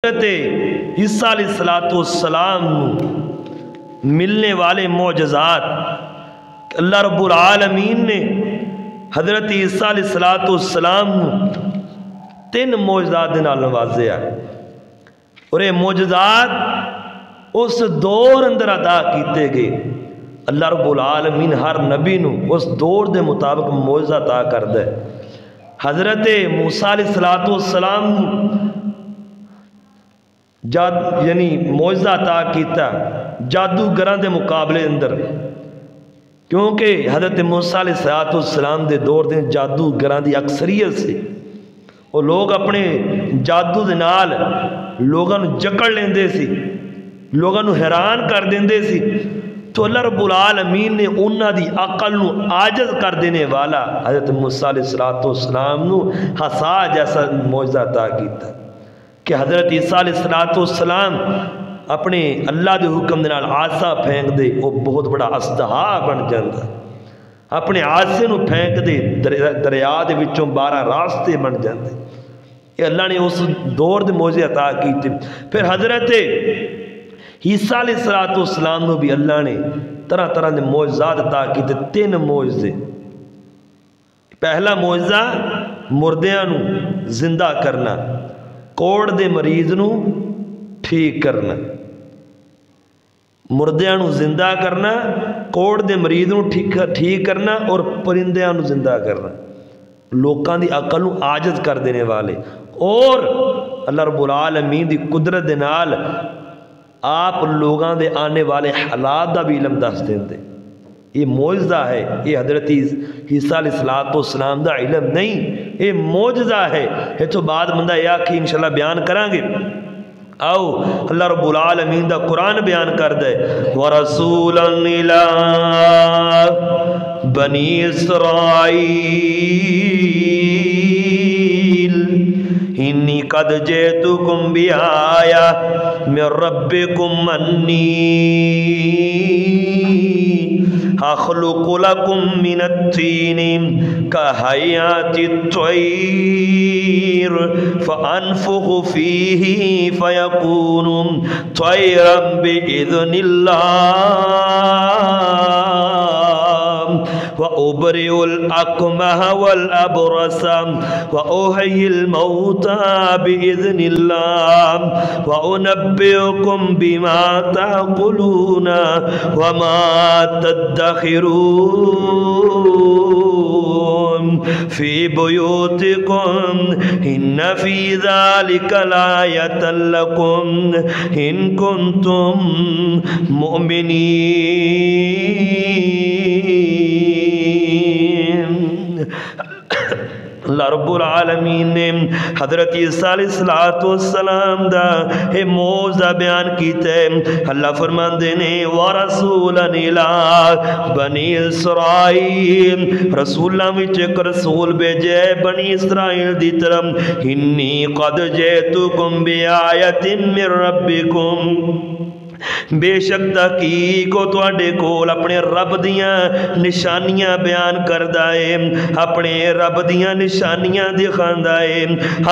حضرت عیسیٰ علیہ السلام ملنے والے معجزات اللہ رب العالمین نے حضرت عیسیٰ علیہ السلام تین معجزات دے نال نوازیا اور یہ معجزات اس دور اندر ادا کیتے گئے۔ اللہ رب العالمین ہر نبی نو اس دور دے مطابق معجزہ عطا کردا ہے۔ حضرت موسیٰ علیہ السلام یعنی معجزہ عطا کیتا جادوگراں دے مقابلے اندر، کیونکہ حضرت موسیٰ علیہ السلام دے دور دے جادوگراں دی اکثریت سے وہ لوگ اپنے جادو دے نال لوگاں نو جکڑ لیندے سی، لوگاں نو حیران کر دیندے سی۔ تو اللہ رب العالمین نے انہاں دی عقل نو عاجز کر دینے والا حضرت موسیٰ علیہ السلام نو حصا جیسا معجزہ عطا کیتا کہ حضرت عیسیٰ علیہ السلام اپنے اللہ دے حکم دے نال عصا پھینک دے، وہ بہت بڑا اژدہا بن جاندا، اپنے عصے نو پھینک دے دریا دے وچوں 12 راستے بن جاندے۔ یہ اللہ نے اس دور دے معجزے عطا کیتے۔ پھر حضرت عیسیٰ علیہ السلام نو بھی اللہ نے طرح طرح دے معجزات عطا کیتے، 3 معجزے۔ پہلا معجزہ مردیاں نو زندہ کرنا، کوڑ دے مریض نو ٹھیک کرنا، مردیاں نو زندہ کرنا، کوڑ دے مریض نو ٹھیک کرنا اور پرندیاں نو زندہ کرنا، لوکاں دی عقل نو عاجز کر دینے والے۔ اور اللہ رب العالمین دی قدرت دے نال آپ لوگاں دے آنے والے حالات دا بھی علم دس دیندے۔ یہ معجزہ ہے، یہ حضرت عیسیٰ علیہ السلام دا علم نہیں، یہ معجزہ ہے۔ یہ تو بعد بندہ یہ آکھی انشاءاللہ بیان کریں گے۔ آؤ اللہ رب العالمین دا قرآن بیان کر دے، وَرَسُولًا إِلَىٰ بَنِي إِسْرَائِيلَ إِنِّي قَدْ جِئْتُكُمْ بِآيَةٍ مِّن رَّبِّكُمْ أَنِّي أَخْلُقُ لَكُم مِّنَ الطِّينِ كَهَيْئَةِ الطَّيْرِ فَأَنفُخُ فِيهِ فَيَكُونُ طَيْرًا بِإِذْنِ اللَّهِ وَأُبْرِئُ الْأَكْمَهَ وَالْأَبْرَصَ وَأُحْيِي الْمَوْتَىٰ بِإِذْنِ اللَّهِ وَأُنَبِّئُكُم بِمَا تَأْكُلُونَ وَمَا تَدَّخِرُونَ فِي بُيُوتِكُمْ إِنَّ فِي ذَلِكَ لَآيَةً لَكُمْ إِن كُنتُم مُؤْمِنِينَ۔ اللہ رب العالمین نے حضرت عیسیٰ علیہ السلام دا اے معجزہ بیان کیتے۔ اللہ فرماندے نے وَرَسُولًا إِلَىٰ بَنِي إِسْرَائِيلَ، رسولاں وچ ایک رسول بھیجے بنی اسرائیل دی طرف، إِنِّي قَدْ جِئْتُكُمْ بِآيَةٍ مِّن رَّبِّكُمْ، بے شک تحقیق کو تواڈے کول اپنے رب دیاں نشانیاں بیان کردا ہے، اپنے رب دیاں نشانیاں دکھاندا ہے۔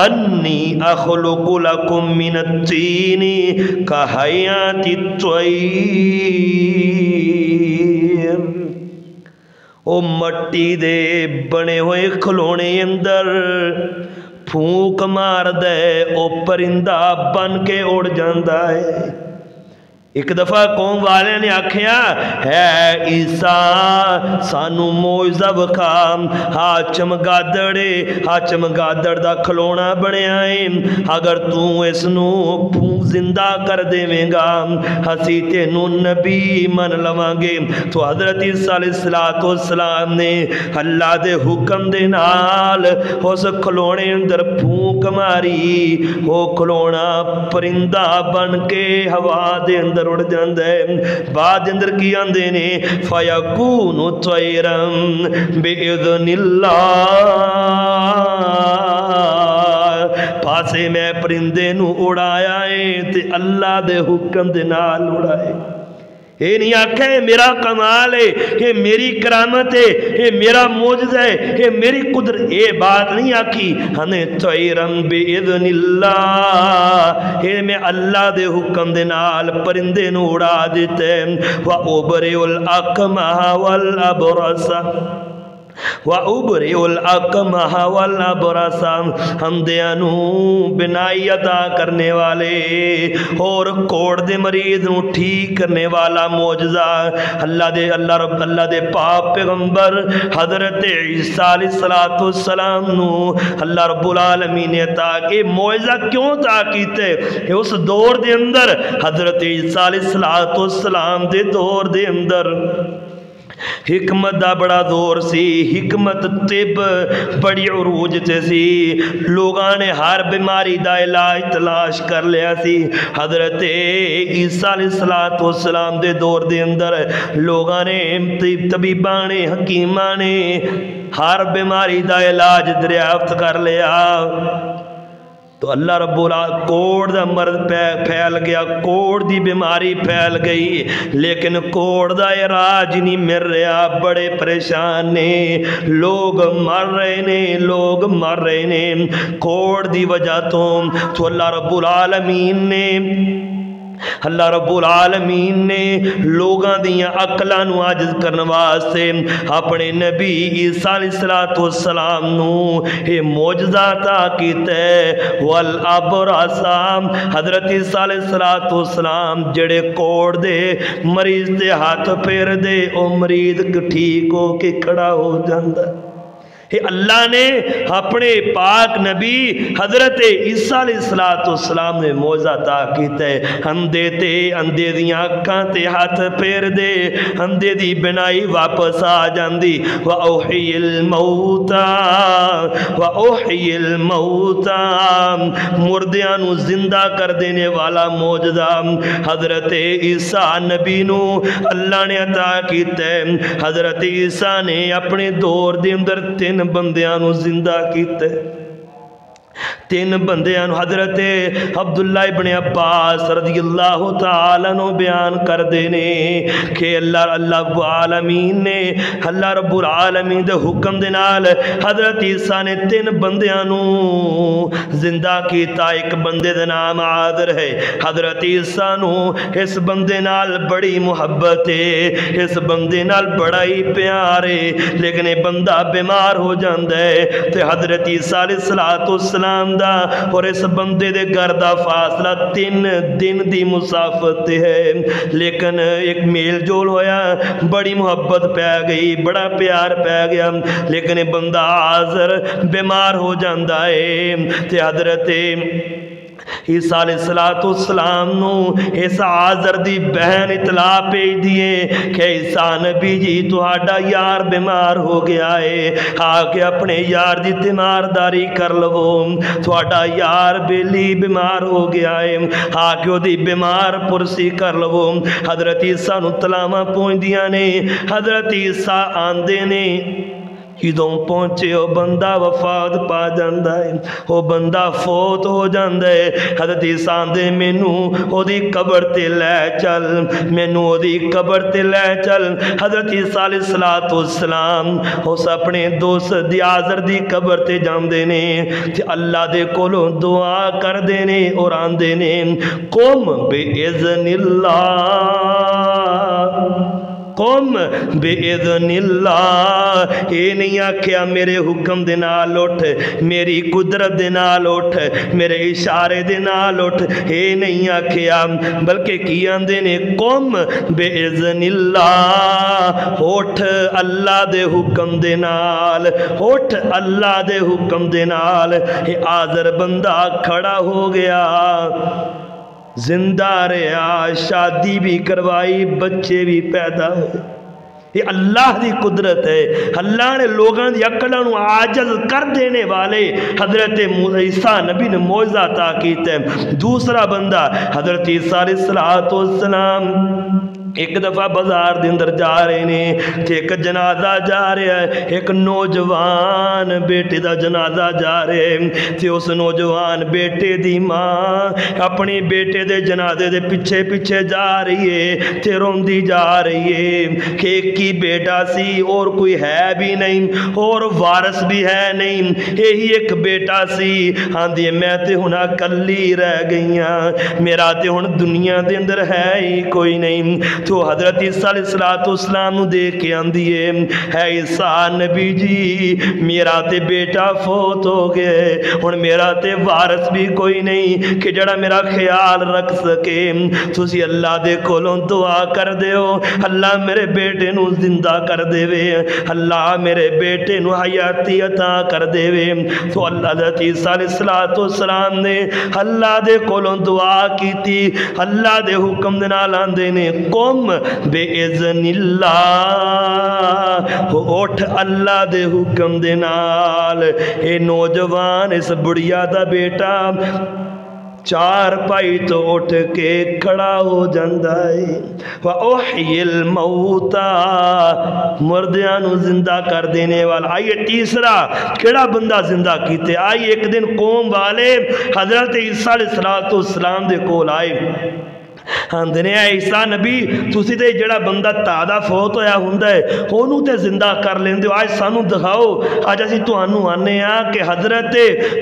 انی اخلق لکم من الطین کہیئۃ الطیر، او مٹی دے بنے ہوئے کھلونے اندر پھونک مار دے، او پرندہ بن کے اڑ جاندا ہے۔ ایک دفعہ قوم والے نے آکھیا، ہے عیسیٰ سانو معجزہ وکھا، ہاں چمگادڑ دا کھلونا بنیا ہے، اگر تو اس نو زندہ کر دیویں گا ہسی تینو نبی من لواں گے۔ تو حضرت عیسیٰ علیہ السلام نے اللہ دے حکم دے نال اس کھلونے اندر پھونک ماری، وہ کھلونا پرندہ بن کے ہوا دے اندر اڑ جاندے۔ بعد اندر کی آندے نے فَيَكُونُ طَيْرًا بِإِذْنِ اللَّهِ، پاسے میں پرندے نو اڑایا ہے تے اللہ دے حکم دے نال اڑائے۔ یہ نہیں آکھا ہے میرا کمال ہے، یہ میری کرامت ہے، یہ میرا معجزہ ہے، یہ میری قدرت، یہ بات نہیں آکھی ہمیں طیرم بِإِذْنِ اللہ، یہ میں اللہ دے حکم دے نال پرندے نو اڑا دیتے، وَأُبْرِئُ الْأَكْمَحَ وَالْأَبْرَصَ وَأُبْرِئُ الْأَكْمَحَ وَالْأَبْرَصَ، ہم دیانو بنائی عطا کرنے والے اور کوڑ دے مریض نو ٹھیک کرنے والا معجزہ اللہ دے پاک پیغمبر حضرت عیسیٰ علیہ السلام نو اللہ رب العالمین نے عطا کہ معجزہ کیوں عطا کیتے کہ اس دور دے اندر حضرت عیسیٰ علیہ السلام دے دور دے اندر حکمت دا بڑا دور سی، حکمت طب بڑی عروج تے سی، لوگاں نے ہر بیماری دا علاج تلاش کر لیا سی۔ حضرت عیسیٰ علیہ السلام دے دور دے اندر لوگاں نے طبیباں نے حکیماں نے ہر بیماری دا علاج دریافت کر لیا، تو اللہ رب العالمین کوڑ دا مرض پھیل گیا، کوڑ دی بیماری پھیل گئی، لیکن کوڑ دا علاج نہیں مل رہا، بڑے پریشان نے، لوگ مر رہے نے کوڑ دی وجہ تو اللہ رب العالمین نے لوگاں دیاں عقلاں نو عاجز کرن واسطے اپنے نبی عیسیٰ علیہ السلام نو یہ معجزہ عطا کیتا ہے۔ والابرص، حضرت عیسیٰ علیہ السلام جڑے کوڑ دے مریض دے ہاتھ پیر دے او مریض ٹھیک ہو کے کھڑا ہو جاندا، اللہ نے اپنے پاک نبی حضرت عیسیٰ علیہ السلام نے معجزہ عطا کیتا ہے، اندھے دیاں اکھاں تے ہاتھ پیر دے، اندھے دی بنائی واپس آ جاندی، وَأُحْيِي الْمَوْتَى، مردیاں نو زندہ کر دینے والا معجزہ حضرت عیسیٰ نبی نو اللہ نے عطا کیتا ہے۔ حضرت عیسیٰ نے اپنے دور دے اندر تین بندیاں نو زندہ کیتے، تین بندیاں نو حضرت عبداللہ ابن عباس رضی اللہ تعالیٰ نو بیان کر دینے کہ اللہ رب العالمین نے اللہ رب العالمین دے حکم دے نال حضرت عیسیٰ نے تین بندیاں نو زندہ کیتا۔ ایک بندے دے نام عازر ہے، حضرت عیسیٰ نو اس بندے نال بڑی محبت ہے، اس بندے نال بڑا ہی پیار ہے، لیکن یہ بندہ بیمار ہو جاندہ ہے، تو حضرت عیسیٰ علیہ السلام دا اور اس بندے دے گھر دا فاصلہ 3 دن دی مسافت ہے، لیکن ایک میل جول ہویا، بڑی محبت پہ گئی، بڑا پیار پہ گیا، لیکن بندہ عازر بیمار ہو جاندہ ہے، تے حضرت عیسیٰ علیہ السلام نو اس عازر دی بہن اطلاع پیج دیئے کہ عیسیٰ نبی جی تہاڈا یار بیمار ہو گیا ہے، آکے اپنے یار دی تیمارداری کر لو، تہاڈا یار بیلی بیمار ہو گیا ہے، آکے دی بیمار پرسی کر لو۔ حضرت عیسیٰ نو تلاواں پہنچ دیاں نے، حضرت عیسیٰ آندے نے، جدوں پہنچے وہ بندہ وفات پا جاندہ ہے، وہ بندہ فوت ہو جاندہ ہے۔ حضرت عیسیٰ دے مینوں او دی قبر تے لے چل، مینوں او دی قبر تے لے چل۔ حضرت عیسیٰ علیہ السلام اس اپنے دوست دی عازر دی قبر تے جاندے نے، تے اللہ دے کولوں دعا کر دینے اور آندے نے قم بِإِذْنِ اللَّهِ، قم بِإِذْنِ اللَّهِ، اے نہیں آکھیا میرے حکم دے نال اٹھ، میری قدرت دے نال اٹھ، میرے اشارے دے نال اٹھ، اے نہیں آکھیا، بلکہ کی آندے نے قم بِإِذْنِ اللَّهِ، اٹھ اللہ دے حکم دے نال، اٹھ اللہ دے حکم دے نال۔ یہ عازر بندہ کھڑا ہو گیا، زندہ رہا، شادی بھی کروائی، بچے بھی پیدا ہوئے۔ یہ اللہ دی قدرت ہے، اللہ نے لوگاں دی عقلاں نو عاجز کر دینے والے حضرت عیسیٰ نبی نے معجزہ عطا کیتا ہے۔ دوسرا بندہ حضرت عیسیٰ علیہ السلام ایک دفعہ بازار دے اندر جا رہے نے تے ایک جنازہ جا رہا ہے، ایک نوجوان بیٹے دا جنازہ جا رہے تے اس نوجوان بیٹے دی ماں اپنی بیٹے دے جنازے دے پیچھے پیچھے جا رہی ہے تے روندی جا رہی ہے کہ ایک ہی بیٹا سی اور کوئی ہے بھی نہیں اور وارث بھی ہے نہیں، یہی ایک بیٹا سی، آندھی میں تے ہنا کلی رہ گئیاں، میرا تے ہن دنیا دے اندر ہے ہی کوئی نہیں۔ تو حضرت عیسیٰ علیہ السلام نو دیکھ کے آندھی ہے عیسیٰ نبی جی میرا تے بیٹا فوت ہو گئے، اور میرا تے وارث بھی کوئی نہیں کہ جڑا میرا خیال رکھ سکے، تسی اللہ دے کولوں دعا کر دیو اللہ میرے بیٹے نو زندہ کر دے وے، اللہ میرے بیٹے نو حیاتی عطا کر دے وے۔ تو حضرت عیسیٰ علیہ السلام نے اللہ دے کولوں دعا کی تھی، اللہ دے حکم دے نال آندے نے قوم بے اذن اللہ، اٹھ اللہ دے حکم دے نال۔ اے نوجوان اس بڑیا دا بیٹا چار پائی تو اٹھ کے کھڑا ہو جاندہ ہے، وَأُحْيِ الْمَوْتَى مردیاں نو زندہ کر دینے والا۔ آئیے تیسرا کیڑا بندہ زندہ کیتے؟ آئیے ایک دن قوم والے حضرت عیسیٰ علیہ السلام دے کول آئے، آندھنے آئے عیسیٰ نبی تسی تے جڑا بندہ تادہ فوت ہویا ہوندہ ہے انہوں تے زندہ کر لیندے ہو، آج سانو دکھاؤ۔ آج اسی تو انہوں آنے ہیں کہ حضرت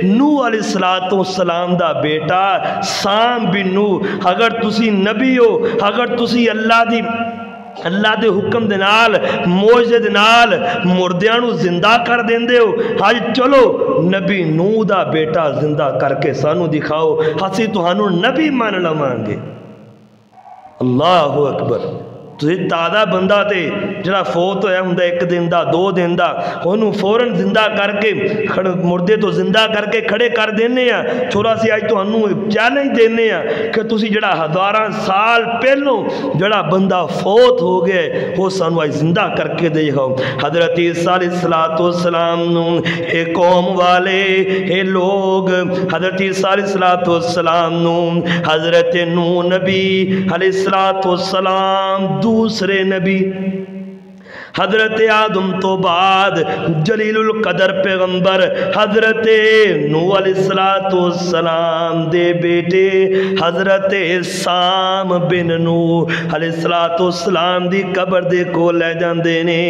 نوح علیہ السلام دا بیٹا سام بن نوح، اگر تسی نبی ہو، اگر تسی اللہ دے حکم دے نال موجزے دے نال مردیاں نو زندہ کر دیندے ہو، آج چلو نبی نوح دا بیٹا زندہ کر کے سانو دکھاؤ، ہسی تو انہوں نبی مان لوانگے۔ اللہ اکبر۔ تو یہ تازہ بندہ تے جڑا فوت ہویا ہوں ایک دن دا دو دن دا انہوں فوراں زندہ کر کے مردے تو زندہ کر کے کھڑے کر دینے ہیں۔ چھوڑا سی آج تو انہوں چیلنج دینے ہیں کہ تسی جڑا ہزاراں سال پہلوں جڑا بندہ فوت ہو گئے وہ سانو آج زندہ کر کے دے ہو۔ حضرت عیسیٰ علیہ السلام نو اے قوم والے اے لوگ حضرت عیسیٰ علیہ السلام نو حضرت نوح نبی علیہ السلام دوسرے نبی حضرت آدم تو بعد جلیل القدر پیغمبر حضرت نوح علیہ السلام دے بیٹے حضرت سام بن نوح علیہ السلام دی قبر دے کو لے جاندے نے،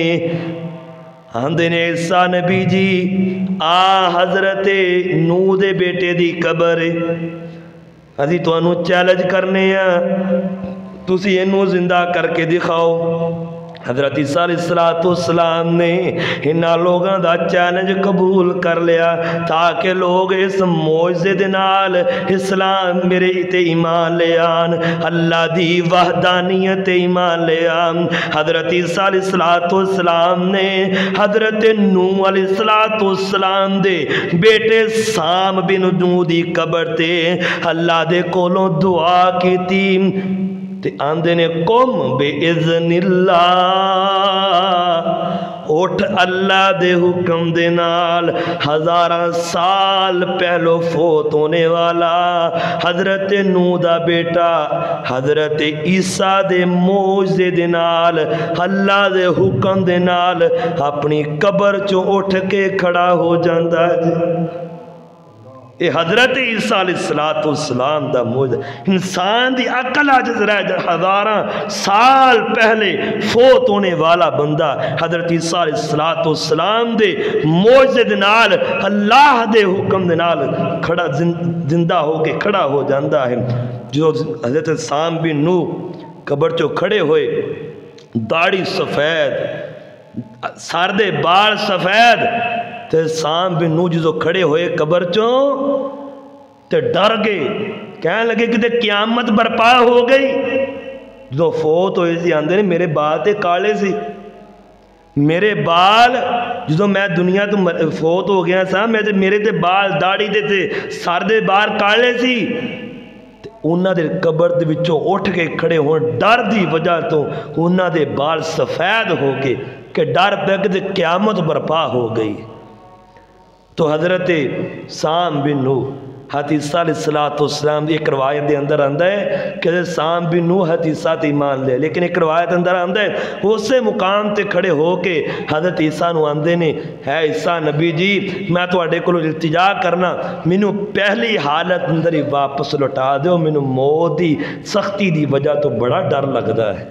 آندے نے عیسیٰ نبی جی آ حضرت نوح دے بیٹے دی قبر ازی تو انہوں چیلنج کرنے ہیں تسی انہوں زندہ کر کے دکھاؤ۔ حضرت عیسیٰ علیہ السلام نے انہا لوگاں دا چیلنج قبول کر لیا تاکہ لوگ اس معجزے دے نال اسلام میرے تے ایمان لے آن، اللہ دی وحدانیت ایمان لے آن۔ حضرت عیسیٰ علیہ السلام نے حضرت نوح علیہ السلام دے بیٹے سام بن نوح دی قبر تے اللہ دے کولوں دعا کی تھی تے آندے نے قوم بے اذن اللہ، اٹھ اللہ دے حکم دے نال ہزاراں سال پہلو فوت ہونے والا حضرت نوح دا بیٹا حضرت عیسیٰ دے معجزے دے نال اللہ دے حکم دے نال اپنی قبر چو اٹھ کے کھڑا ہو جاندہ ہے۔ یہ حضرت عیسیٰ علیہ السلام دا معجزہ، انسان دی عقل عاجز رہ جائے، ہزاراں سال پہلے فوت ہونے والا بندہ حضرت عیسیٰ علیہ السلام دے معجزے دے نال اللہ دے حکم دے نال کھڑا زندہ ہو کے کھڑا ہو جاندہ ہے۔ جو حضرت سام بن نوح قبر چو کھڑے ہوئے، داڑھی سفید، سر دے بال سفید، تے سام بن نوح جزو کھڑے ہوئے قبر چوں تے ڈر گئے، کہنے لگے کہ تے قیامت برپا ہو گئی۔ جدو فوت ہوئے سی آندے نے میرے بال تے کالے سی، میرے بال جدو میں دنیا تو فوت ہو گیا سا میرے تے بال داڑھی دے تے سر دے بال کالے سی، انہاں دے قبر دے وچوں اٹھ کے کھڑے ہون ڈر دی وجہ تو انہاں دے بال سفید ہو گئے کہ ڈر پہ کہ قیامت برپا ہو گئی۔ تو حضرت سام بن نوح حتیسہ علیہ السلام دی ایک روایت دے اندر آندہ ہے کہ سام بن نوح حتیسہ تے ایمان لے، لیکن ایک روایت اندر آندہ ہے اسے مقام تے کھڑے ہو کے حضرت عیسیٰ نو آندے نے، ہے عیسیٰ نبی جی میں تو اڈے کو التجا کرنا، مینوں پہلی حالت اندر ہی واپس لٹا دیو، مینوں موت دی سختی دی وجہ تو بڑا ڈر لگدا ہے،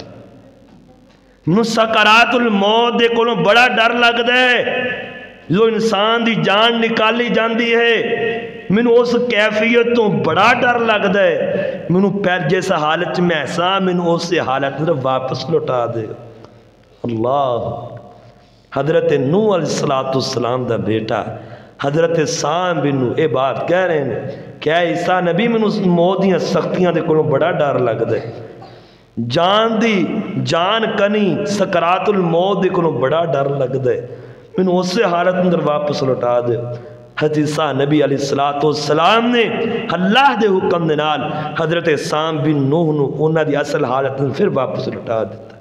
مینوں سکرات الموت دے کولوں بڑا ڈر لگدا ہے، جو انسان دی جان نکالی جاندی ہے مینوں اس کیفیت تو بڑا ڈر لگدا ہے، مینوں پہل جیسا حالت میں ایسا مینوں اس حالت میں واپس لٹا دے۔ اللہ حضرت نوح علیہ السلام دا بیٹا حضرت سام بن نوح اے بات کہہ رہے ہیں کہ اے عیسیٰ نبی مینوں موت دیاں سختیاں دے کولوں بڑا ڈر لگدا ہے، جان کنی سکرات الموت دے کولوں بڑا ڈر لگدا ہے، مینوں اس حالت اندر واپس لٹا دے۔ حضرت عیسیٰ نبی علیہ السلام نے اللہ دے حکم دے نال حضرت سام بن نوح نو انہاں دی اصل حالت پھر واپس لٹا دیتا۔